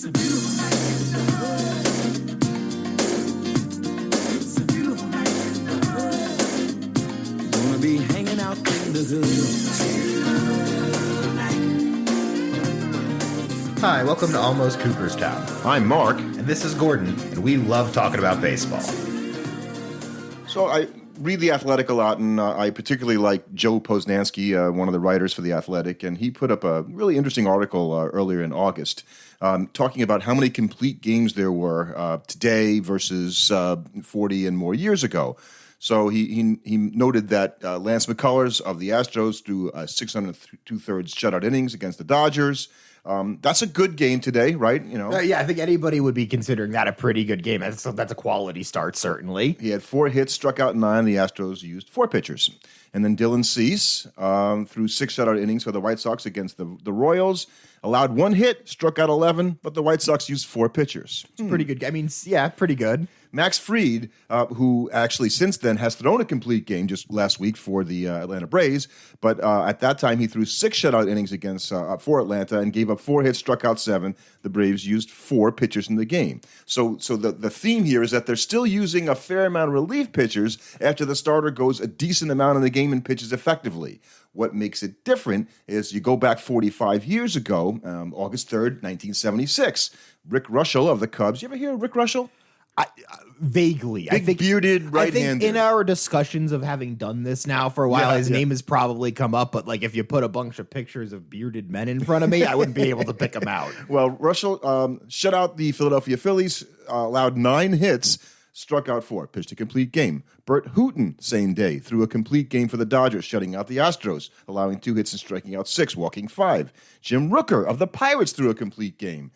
a beautiful night in the hood. It's a beautiful night in the hood. Gonna be hanging out in the hood. Hi, welcome to Almost Cooperstown. I'm Mark. And this is Gordon, and we love talking about baseball. So I read The Athletic a lot, and I particularly like Joe Posnanski, one of the writers for The Athletic, and he put up a really interesting article earlier in August talking about how many complete games there were today versus 40 and more years ago. So he noted that Lance McCullers of the Astros threw 6 2/3 shutout innings against the Dodgers. That's a good game today, right? You know. Yeah, I think anybody would be considering that a pretty good game. That's a quality start, certainly. He had 4 hits, struck out 9. The Astros used 4 pitchers. And then Dylan Cease threw 6 shutout innings for the White Sox against the Royals. Allowed 1 hit, struck out 11, but the White Sox used 4 pitchers. It's pretty good. I mean, yeah, pretty good. Max Fried, who actually since then has thrown a complete game just last week for the Atlanta Braves, but at that time he threw 6 shutout innings against for Atlanta and gave up 4 hits, struck out 7. The Braves used 4 pitchers in the game. So the theme here is that they're still using a fair amount of relief pitchers after the starter goes a decent amount in the game and pitches effectively. What makes it different is you go back 45 years ago, August 3rd, 1976. Rick Russell of the Cubs. You ever hear of Rick Russell? Vaguely. Big bearded right-hander. I think in our discussions of having done this now for a while, his name has probably come up, but like if you put a bunch of pictures of bearded men in front of me, I wouldn't be able to pick them out. Well, Russell shut out the Philadelphia Phillies, allowed 9 hits, struck out 4, pitched a complete game. Bert Hooton, same day, threw a complete game for the Dodgers, shutting out the Astros, allowing 2 hits and striking out 6, walking 5. Jim Rooker of the Pirates threw a complete game.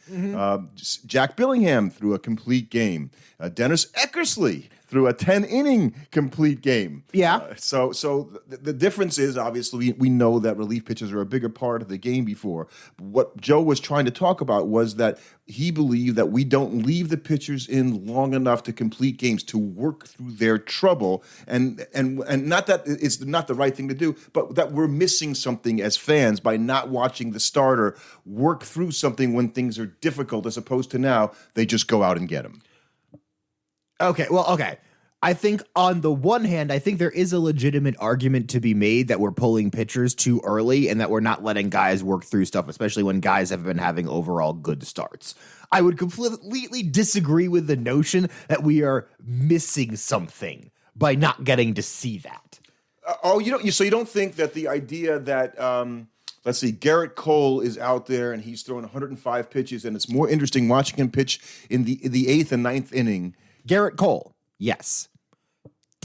Jack Billingham threw a complete game. Dennis Eckersley threw a 10-inning complete game. Yeah. So the difference is, obviously, we know that relief pitchers are a bigger part of the game before. What Joe was trying to talk about was that he believed that we don't leave the pitchers in long enough to complete games, to work through their trouble, and not that it's not the right thing to do, but that we're missing something as fans by not watching the starter work through something when things are difficult, as opposed to now they just go out and get them. Okay. I think on the one hand, I think there is a legitimate argument to be made that we're pulling pitchers too early and that we're not letting guys work through stuff, especially when guys have been having overall good starts. I would completely disagree with the notion that we are missing something by not getting to see that. You don't think that the idea that let's see, Garrett Cole is out there and he's throwing 105 pitches, and it's more interesting watching him pitch in the 8th and 9th inning. Garrett Cole, yes.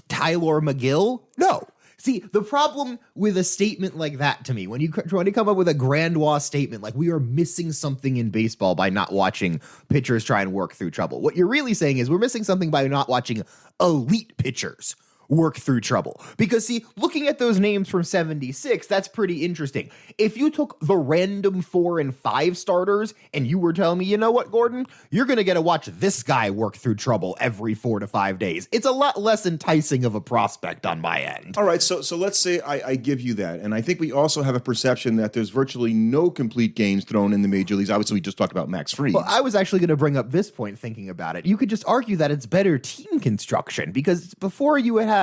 Tyler McGill, no. See, the problem with a statement like that to me, when you try to come up with a grandiose statement like we are missing something in baseball by not watching pitchers try and work through trouble, what you're really saying is we're missing something by not watching elite pitchers work through trouble. Because see, looking at those names from 76, that's pretty interesting. If you took the random 4 and 5 starters and you were telling me, you know what, Gordon, you're going to get to watch this guy work through trouble every 4 to 5 days, it's a lot less enticing of a prospect on my end. All right, so let's say I give you that. And I think we also have a perception that there's virtually no complete games thrown in the major leagues. Obviously, we just talked about Max Fried. Well, I was actually going to bring up this point thinking about it. You could just argue that it's better team construction because before you had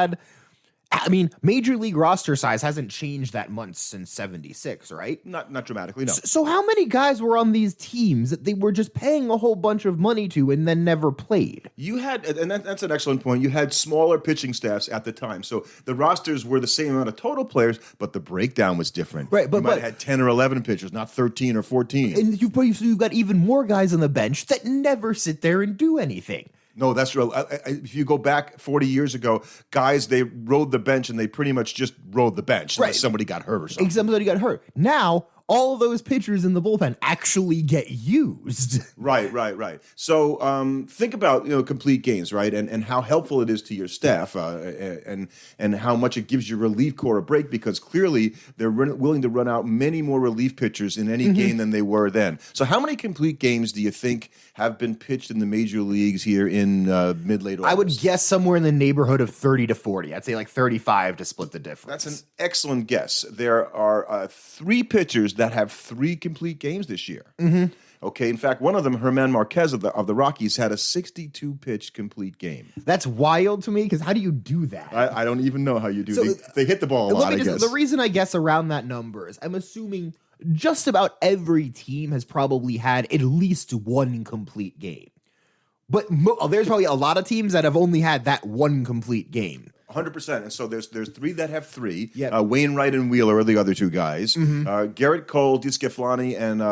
major league roster size hasn't changed that much since 76, right? Not dramatically, no. So how many guys were on these teams that they were just paying a whole bunch of money to and then never played? You had, and that's an excellent point, you had smaller pitching staffs at the time. So the rosters were the same amount of total players, but the breakdown was different. Right, but you might have had 10 or 11 pitchers, not 13 or 14. And you've got even more guys on the bench that never sit there and do anything. No, that's real. If you go back 40 years ago, guys, they rode the bench and they pretty much just rode the bench unless somebody got hurt or something. Somebody got hurt. Now, all of those pitchers in the bullpen actually get used. Right. So think about complete games, right, and how helpful it is to your staff, and how much it gives your relief corps a break because clearly they're willing to run out many more relief pitchers in any game than they were then. So how many complete games do you think have been pitched in the major leagues here in mid-late August? I would guess somewhere in the neighborhood of 30 to 40. I'd say like 35 to split the difference. That's an excellent guess. There are 3 pitchers that have 3 complete games this year. Okay, in fact, one of them, Herman Marquez of the Rockies, had a 62-pitch complete game. That's wild to me because how do you do that? I don't even know how you do. So, they hit the ball a lot, I guess. The reason I guess around that number is I'm assuming just about every team has probably had at least one complete game. But there's probably a lot of teams that have only had that one complete game. 100%. And so there's three that have three. Yep. Wainwright and Wheeler are the other two guys. Garrett Cole, DeSclafani, and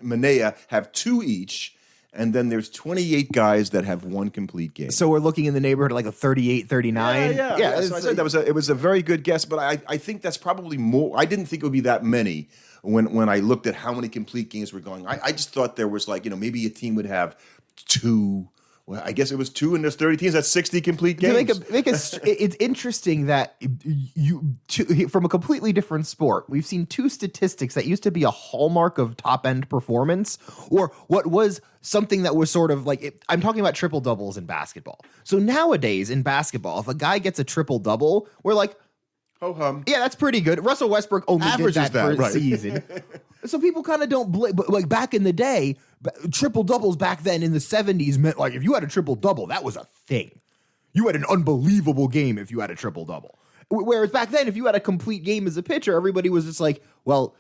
Manea have two each. And then there's 28 guys that have one complete game. So we're looking in the neighborhood of like a 38, 39. Yeah. So I said it was a very good guess, but I think that's probably more. I didn't think it would be that many when I looked at how many complete games were going. I just thought there was maybe a team would have two. Well, I guess it was 2 and there's 30 teams. That's 60 complete games. It's interesting that from a completely different sport, we've seen two statistics that used to be a hallmark of top end performance, or what was something that was sort of like I'm talking about triple doubles in basketball. So nowadays in basketball, if a guy gets a triple double, we're like, ho hum. Yeah, that's pretty good. Russell Westbrook only Averages did that for a season. So people kind of don't but like back in the day, triple doubles back then in the 70s meant like if you had a triple double, that was a thing. You had an unbelievable game if you had a triple double. Whereas back then, if you had a complete game as a pitcher, everybody was just like, well,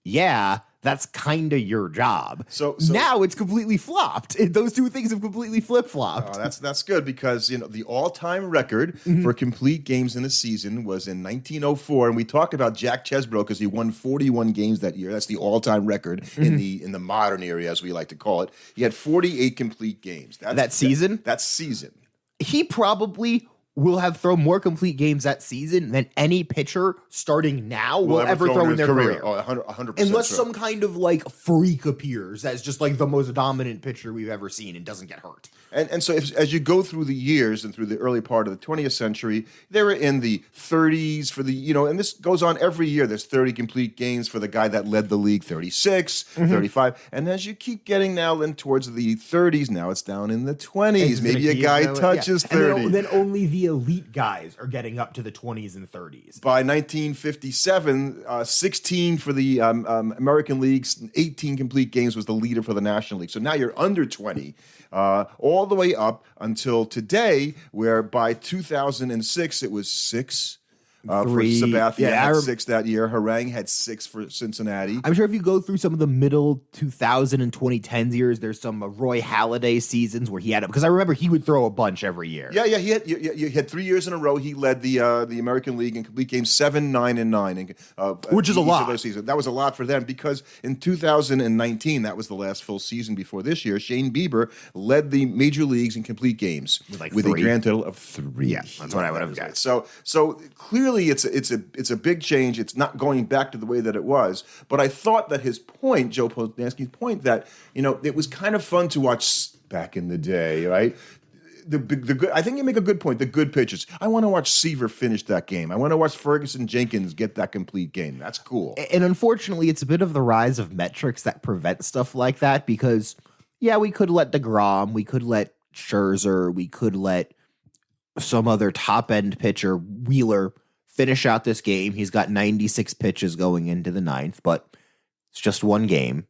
yeah, that's kind of your job. So now it's completely flopped. Those two things have completely flip-flopped. That's good because the all-time record for complete games in a season was in 1904, and we talked about Jack Chesbrough because he won 41 games that year. That's the all-time record in the modern era, as we like to call it. He had 48 complete games. That season? That season. He probably will have thrown more complete games that season than any pitcher starting now will ever throw in their career. Oh, 100%. Unless some kind of like freak appears that's just like the most dominant pitcher we've ever seen and doesn't get hurt. And so as you go through the years and through the early part of the 20th century, they were in the 30s for the, and this goes on every year. There's 30 complete games for the guy that led the league, 36, 35. And as you keep getting now in towards the 30s, now it's down in the 20s. Maybe a guy touches 30. And then only the elite guys are getting up to the 20s and 30s. By 1957, 16 for the American Leagues, 18 complete games was the leader for the National League. So now you're under 20. All the way up until today, where by 2006 it was 6 for Sabathia, had 6 that year. Harang had 6 for Cincinnati. I'm sure if you go through some of the middle 2000 and 2010s years, there's some Roy Halladay seasons where he had it, because I remember he would throw a bunch every year. Yeah, he had 3 years in a row. He led the American League in complete games 7, 9, and 9, which is a lot. That was a lot for them because in 2019, that was the last full season before this year. Shane Bieber led the major leagues in complete games with a grand total of 3. Yeah, that's what I would have guessed. So clearly, it's a big change. It's not going back to the way that it was. But I thought that his point, Joe Posnanski's point, that it was kind of fun to watch back in the day, right? The good. I think you make a good point. The good pitchers. I want to watch Seaver finish that game. I want to watch Ferguson Jenkins get that complete game. That's cool. And unfortunately, it's a bit of the rise of metrics that prevent stuff like that because, yeah, we could let DeGrom, we could let Scherzer, we could let some other top-end pitcher, Wheeler, finish out this game. He's got 96 pitches going into the 9th, but it's just one game.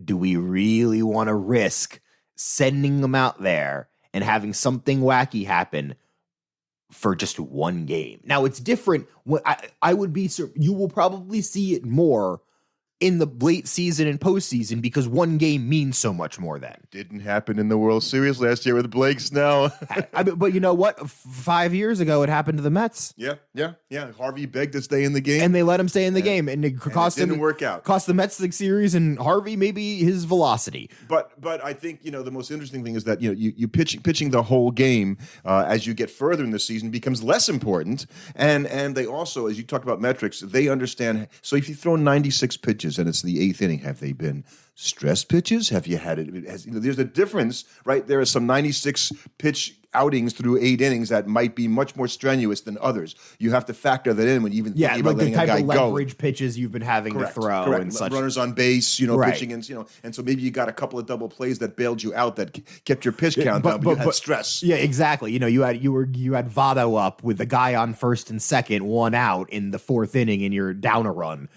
Do we really want to risk sending them out there and having something wacky happen for just one game? Now, it's different. I would be, you will probably see it more in the late season and postseason because one game means so much more then. Didn't happen in the World Series last year with Blake Snell. But you know what? 5 years ago, it happened to the Mets. Yeah. Harvey begged to stay in the game. And they let him stay in the game. And it didn't work out. Cost the Mets the series and Harvey maybe his velocity. But I think, the most interesting thing is that, you pitching the whole game as you get further in the season becomes less important. And they also, as you talked about metrics, they understand. So if you throw 96 pitches, and it's the 8th inning. Have they been stress pitches? Have you had it? There's a difference, right? There are some 96 pitch outings through 8 innings that might be much more strenuous than others. You have to factor that in when you even think about letting a guy go. Yeah, like the type of leverage pitches you've been having to throw and such. Runners on base, pitching and and so maybe you got a couple of double plays that bailed you out that kept your pitch count down, but you had stress. Yeah, exactly. You had Votto up with the guy on first and second, 1 out in the 4th inning, and you're down a run.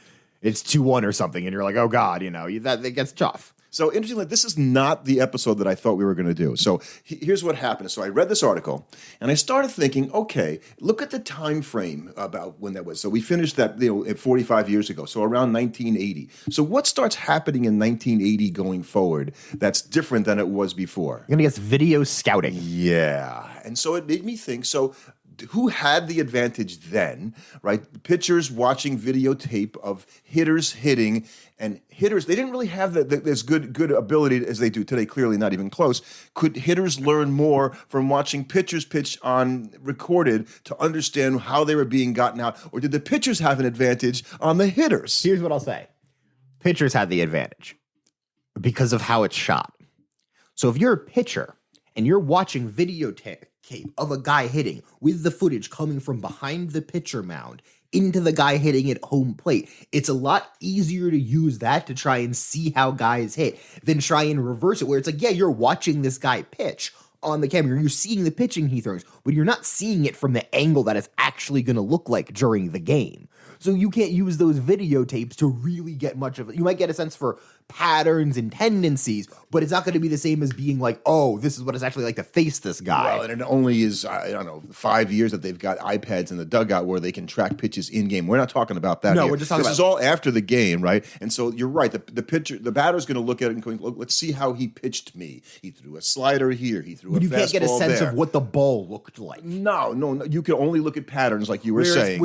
It's 2-1 or something, and you're like, oh God, that it gets tough. So interestingly, this is not the episode that I thought we were going to do. So here's what happened. So I read this article and I started thinking, okay, look at the time frame about when that was. So we finished that 45 years ago, so around 1980. So what starts happening in 1980 going forward that's different than it was before? I'm going to guess video scouting. Yeah. And so it made me think, so who had the advantage then, right? Pitchers watching videotape of hitters hitting, and hitters, they didn't really have this good ability as they do today, clearly not even close. Could hitters learn more from watching pitchers pitch on recorded to understand how they were being gotten out? Or did the pitchers have an advantage on the hitters? Here's what I'll say. Pitchers had the advantage because of how it's shot. So if you're a pitcher and you're watching videotape of a guy hitting with the footage coming from behind the pitcher mound into the guy hitting at home plate, it's a lot easier to use that to try and see how guys hit than try and reverse it, where it's like, yeah, you're watching this guy pitch on the camera, you're seeing the pitching he throws, but you're not seeing it from the angle that it's actually going to look like during the game. So you can't use those videotapes to really get much of it. You might get a sense for patterns and tendencies, but it's not going to be the same as being like, oh, this is what it's actually like to face this guy. Well, and it only is, 5 years that they've got iPads in the dugout where they can track pitches in game. We're not talking about that. No, here. we're just talking this about is all after the game, right? And so you're right. The batter's going to look at it and going, look, let's see how he pitched me. He threw a slider here. He threw a fastball there. You can't get a sense of what the ball looked like. No. You can only look at patterns, like you were saying.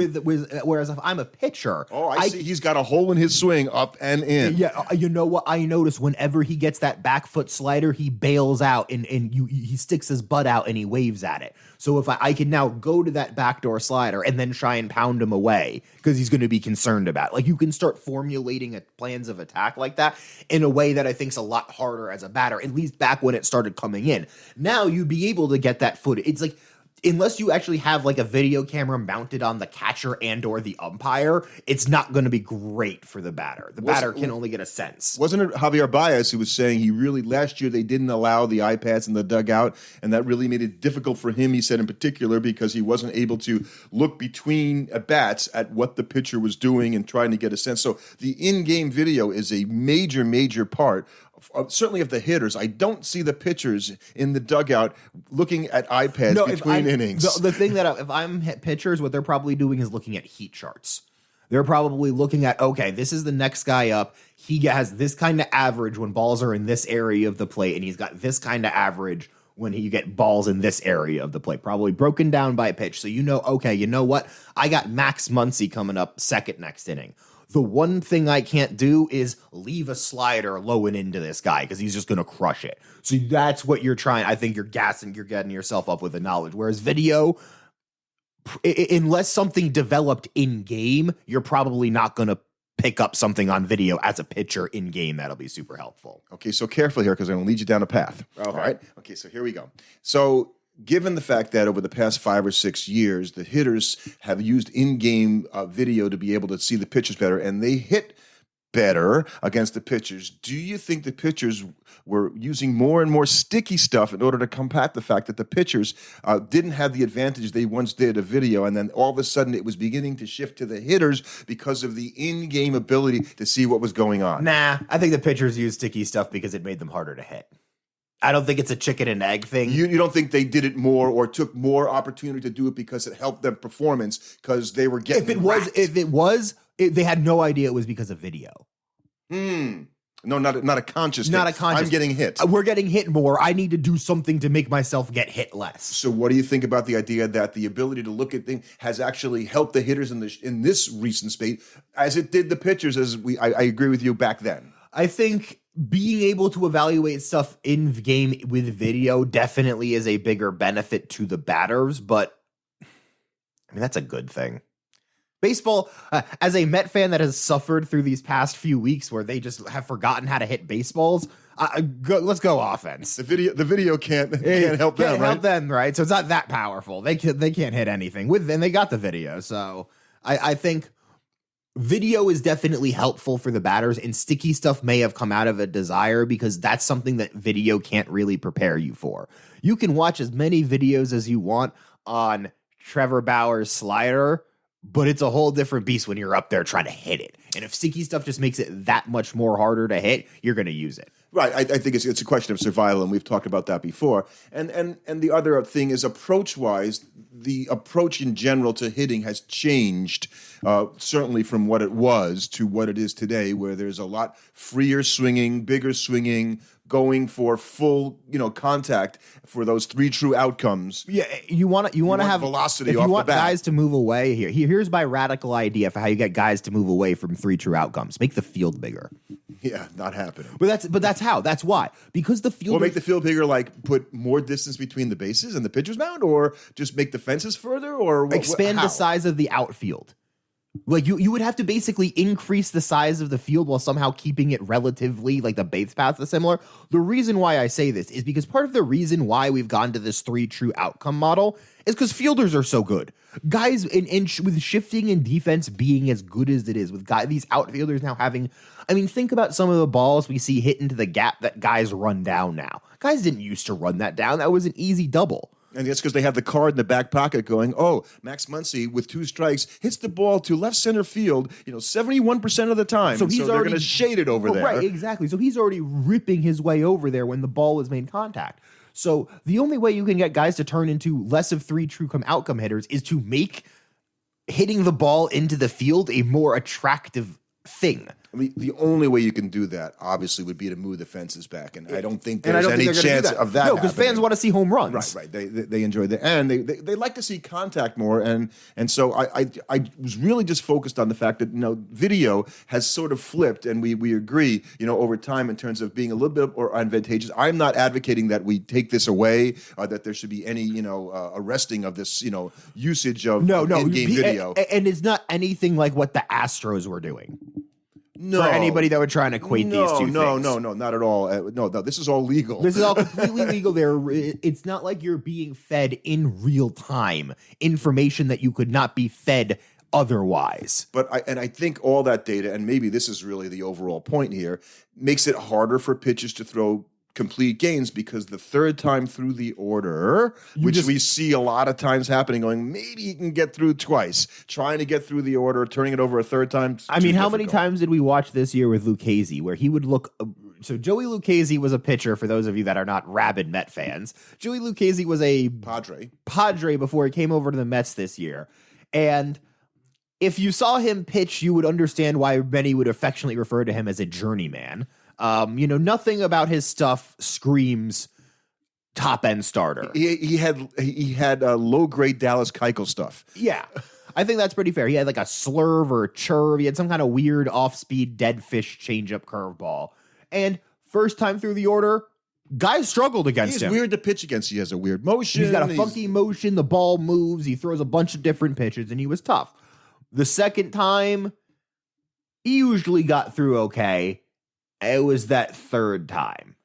Whereas if I'm a pitcher, I see. He's got a hole in his swing, up and in. Yeah, you know what? I notice whenever he gets that back foot slider, he bails out and he sticks his butt out and he waves at it. So if I can now go to that backdoor slider and then try and pound him away because he's going to be concerned about it. Like, you can start formulating plans of attack like that in a way that I think is a lot harder as a batter, at least back when it started coming in. Now you'd be able to get that footage. It's like, unless you actually have like a video camera mounted on the catcher and or the umpire, it's not going to be great for the batter. The batter can only get a sense. Wasn't it Javier Baez who was saying last year they didn't allow the iPads in the dugout, and that really made it difficult for him, he said in particular, because he wasn't able to look between at-bats at what the pitcher was doing and trying to get a sense. So the in-game video is a major, major part certainly of the hitters. I don't see the pitchers in the dugout looking at iPads between innings. The thing that if I'm pitchers, what they're probably doing is looking at heat charts. They're probably looking at, okay, this is the next guy up. He has this kind of average when balls are in this area of the plate, and he's got this kind of average when you get balls in this area of the plate, probably broken down by pitch. So you know, okay, you know what? I got Max Muncy coming up second next inning. The one thing I can't do is leave a slider low and into this guy because he's just going to crush it. So that's what you're trying. I think you're getting yourself up with the knowledge. Whereas video, unless something developed in game, you're probably not going to pick up something on video as a pitcher in game that'll be super helpful. Okay, so careful here because I'm going to lead you down a path. All right. Okay, so here we go. So given the fact that over the past 5 or 6 years, the hitters have used in-game video to be able to see the pitchers better, and they hit better against the pitchers, do you think the pitchers were using more and more sticky stuff in order to combat the fact that the pitchers didn't have the advantage they once did of video, and then all of a sudden it was beginning to shift to the hitters because of the in-game ability to see what was going on? Nah, I think the pitchers used sticky stuff because it made them harder to hit. I don't think it's a chicken and egg thing. You don't think they did it more or took more opportunity to do it because it helped them performance because they were getting they had no idea it was because of video. No, not a conscious thing. Not a conscious. I'm getting hit. We're getting hit more. I need to do something to make myself get hit less. So what do you think about the idea that the ability to look at things has actually helped the hitters in this recent spate as it did the pitchers, I agree with you back then? I think being able to evaluate stuff in game with video definitely is a bigger benefit to the batters, but I mean, that's a good thing. Baseball, as a Met fan that has suffered through these past few weeks where they just have forgotten how to hit baseballs, let's go offense. The video can't help them, right? Help them, right? So it's not that powerful. They can't hit anything and they got the video. So I think video is definitely helpful for the batters, and sticky stuff may have come out of a desire because that's something that video can't really prepare you for. You can watch as many videos as you want on Trevor Bauer's slider, but it's a whole different beast when you're up there trying to hit it. And if sticky stuff just makes it that much more harder to hit, you're going to use it. Right, I think it's a question of survival, and we've talked about that before. And the other thing is approach-wise, the approach in general to hitting has changed, certainly from what it was to what it is today, where there's a lot freer swinging, bigger swinging, going for full, contact for those 3 true outcomes. Yeah, you want to have velocity if off you the want bat. guys to move away here's my radical idea for how you get guys to move away from 3 true outcomes. Make the field bigger. Yeah, not happening. But that's why. Because the field Or make the field bigger, like put more distance between the bases and the pitcher's mound, or just make the fences further, or expand how? the size of the outfield. Like you would have to basically increase the size of the field while somehow keeping it relatively like the base paths are similar. The reason why I say this is because part of the reason why we've gone to this 3 true outcome model is because fielders are so good. Guys with shifting and defense being as good as it is, with these outfielders now having, think about some of the balls we see hit into the gap that guys run down now. Guys didn't used to run that down. That was an easy double. And that's because they have the card in the back pocket going, Max Muncy with 2 strikes hits the ball to left center field, 71% of the time. So they're going to shade it over there. Right, exactly. So he's already ripping his way over there when the ball has made contact. So the only way you can get guys to turn into less of 3 true outcome hitters is to make hitting the ball into the field a more attractive thing. The only way you can do that, obviously, would be to move the fences back, and I don't think there's any chance of that. No, because fans want to see home runs. Right. They enjoy that, and they like to see contact more, and so I was really just focused on the fact that video has sort of flipped, and we agree, over time in terms of being a little bit more advantageous. I'm not advocating that we take this away, or that there should be any arresting of this usage of in-game video, and it's not anything like what the Astros were doing. No. For anybody that would try and equate these two things. No, not at all. No, this is all legal. This is all completely legal. It's not like you're being fed in real time information that you could not be fed otherwise. But I think all that data, and maybe this is really the overall point here, makes it harder for pitchers to throw complete games, because the third time through the order, we see a lot of times happening, going, maybe you can get through twice, trying to get through the order, turning it over a third time. How many times did we watch this year with Lucchesi where he would look? So Joey Lucchesi was a pitcher, for those of you that are not rabid Met fans. Joey Lucchesi was a Padre before he came over to the Mets this year. And if you saw him pitch, you would understand why many would affectionately refer to him as a journeyman. Nothing about his stuff screams top end starter. He had low grade Dallas Keuchel stuff. Yeah, I think that's pretty fair. He had like a slurve or a churve. He had some kind of weird off speed dead fish changeup curveball. And first time through the order, guys struggled against him. He's weird to pitch against. He has a weird motion. He's got a funky motion. The ball moves. He throws a bunch of different pitches, and he was tough. The second time, he usually got through okay. It was that third time.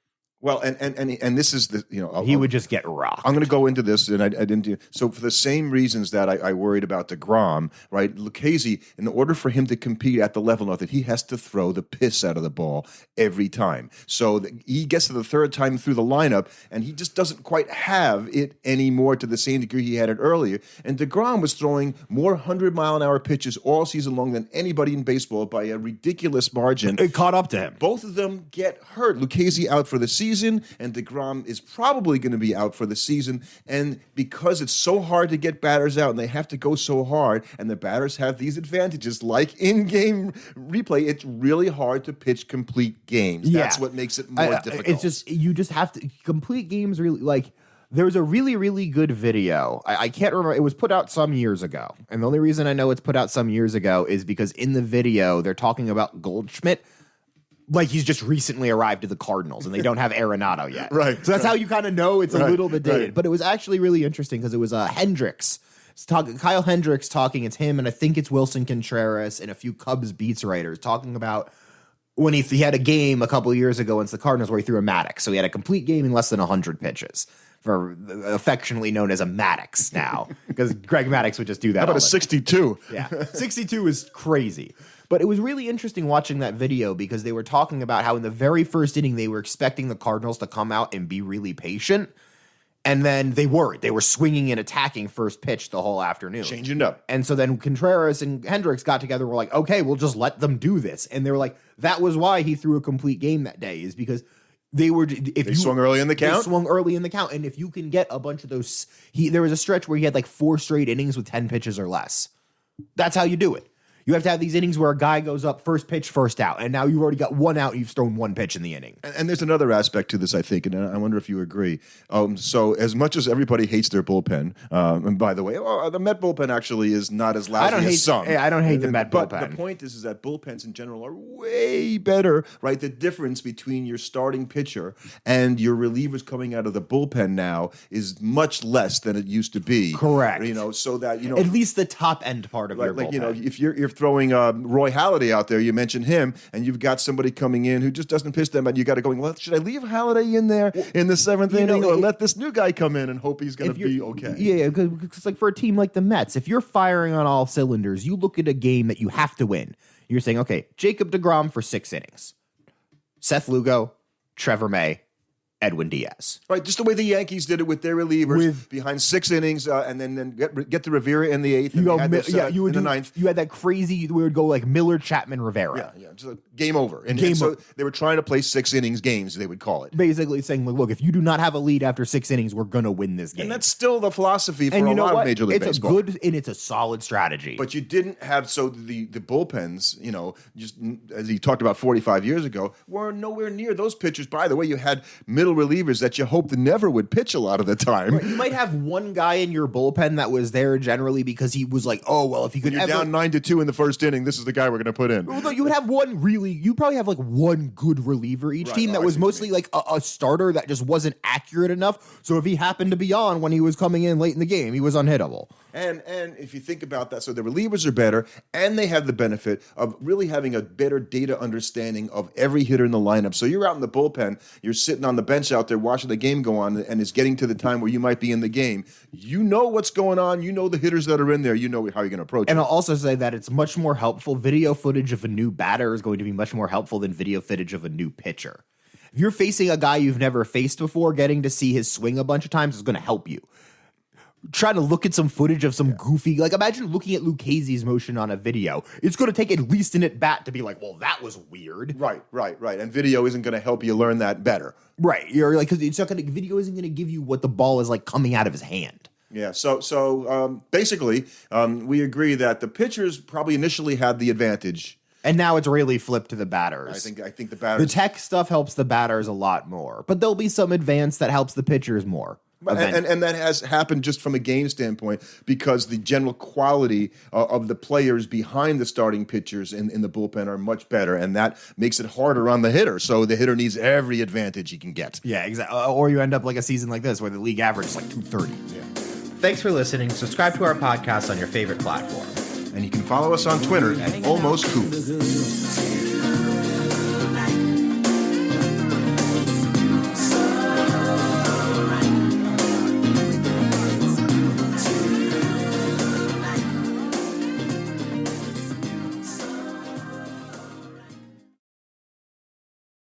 Well, and this is the he would just get rocked. I'm going to go into this, and I didn't do so for the same reasons that I worried about DeGrom, right? Lucchesi, in order for him to compete at the level of it, he has to throw the piss out of the ball every time. So he gets to the third time through the lineup, and he just doesn't quite have it anymore to the same degree he had it earlier. And DeGrom was throwing more 100-mile-an-hour pitches all season long than anybody in baseball by a ridiculous margin. It caught up to him. Both of them get hurt. Lucchesi out for the season, and DeGrom is probably going to be out for the season. And because it's so hard to get batters out, and they have to go so hard, and the batters have these advantages, like in-game replay, it's really hard to pitch complete games. Yeah. That's what makes it more difficult. It's just, you just have to complete games. Really, like, there was a really, really good video. I can't remember. It was put out some years ago. And the only reason I know it's put out some years ago is because in the video, they're talking about Goldschmidt like he's just recently arrived to the Cardinals and they don't have Arenado yet. Right. So that's how you kind of know it's a little bit dated. Right. But it was actually really interesting because it was Hendricks. Kyle Hendricks talking. It's him and I think it's Wilson Contreras and a few Cubs beats writers talking about when he had a game a couple of years ago against the Cardinals where he threw a Maddox. So he had a complete game in less than 100 pitches. For affectionately known as a Maddox now, because Greg Maddox would just do that. How about a 62? Yeah, 62 is crazy. But it was really interesting watching that video because they were talking about how in the very first inning they were expecting the Cardinals to come out and be really patient, and then they weren't. They were swinging and attacking first pitch the whole afternoon, Changing it up. And so then Contreras and Hendricks got together. And were like, okay, we'll just let them do this, and they were like, that was why he threw a complete game that day, is because They swung early in the count? They swung early in the count. And if you can get a bunch of those, there was a stretch where he had like 4 straight innings with 10 pitches or less. That's how you do it. You have to have these innings where a guy goes up, first pitch, first out. And now you've already got 1 out, you've thrown 1 pitch in the inning. And there's another aspect to this, I think, and I wonder if you agree. So as much as everybody hates their bullpen, and by the way, the Met bullpen actually is not as lousy as some. I don't hate the Met bullpen. But the point is that bullpens in general are way better, right? The difference between your starting pitcher and your relievers coming out of the bullpen now is much less than it used to be. Correct. So that, at least the top end part of your bullpen. If you're throwing Roy Halladay out there, you mentioned him, and you've got somebody coming in who just doesn't pitch them, and you got to go, well, should I leave Halladay in there in the 7th inning, or let this new guy come in and hope he's going to be okay? Yeah, because like for a team like the Mets, if you're firing on all cylinders, you look at a game that you have to win. You're saying, okay, Jacob deGrom for 6 innings, Seth Lugo, Trevor May, Edwin Diaz. Right, just the way the Yankees did it with their relievers behind 6 innings, and then get to Rivera in the 8th. And in the 9th. You had that crazy. We would go like Miller, Chapman, Rivera. Yeah, just like game over. And so they were trying to play 6 innings games. They would call it, basically saying, look, if you do not have a lead after 6 innings, we're gonna win this game. And that's still the philosophy for a lot of Major League Baseball. It's a good and it's a solid strategy. But you didn't have the bullpens. Just as he talked about 45 years ago, were nowhere near those pitchers. By the way, you had middle relievers that you hoped never would pitch a lot of the time. Right. You might have one guy in your bullpen that was there generally because he was like, oh, well, if you could When you're down 9-2 in the first inning, this is the guy we're going to put in. Well, no, you would have you probably have like one good reliever each team that was mostly like a starter that just wasn't accurate enough. So if he happened to be on when he was coming in late in the game, he was unhittable. And if you think about that, so the relievers are better, and they have the benefit of really having a better data understanding of every hitter in the lineup. So you're out in the bullpen, you're sitting on the bench out there watching the game go on, and it's getting to the time where you might be in the game. You know what's going on. You know the hitters that are in there. You know how you're going to approach it. And I'll also say that it's much more helpful. Video footage of a new batter is going to be much more helpful than video footage of a new pitcher. If you're facing a guy you've never faced before, getting to see his swing a bunch of times is going to help you. Try to look at some footage of some goofy, like imagine looking at Lucchese's motion on a video. It's going to take at least an at bat to be like, well, that was weird. Right. And video isn't going to help you learn that better. Right. You're like, because video isn't going to give you what the ball is like coming out of his hand. Yeah. So basically, we agree that the pitchers probably initially had the advantage. And now it's really flipped to the batters. I think the batters. The tech stuff helps the batters a lot more, but there'll be some advance that helps the pitchers more. And that has happened just from a game standpoint because the general quality of the players behind the starting pitchers in the bullpen are much better, and that makes it harder on the hitter. So the hitter needs every advantage he can get. Yeah, exactly. Or you end up like a season like this where the league average is like 230. Yeah. Thanks for listening. Subscribe to our podcast on your favorite platform. And you can follow us on Twitter at Almost Cool.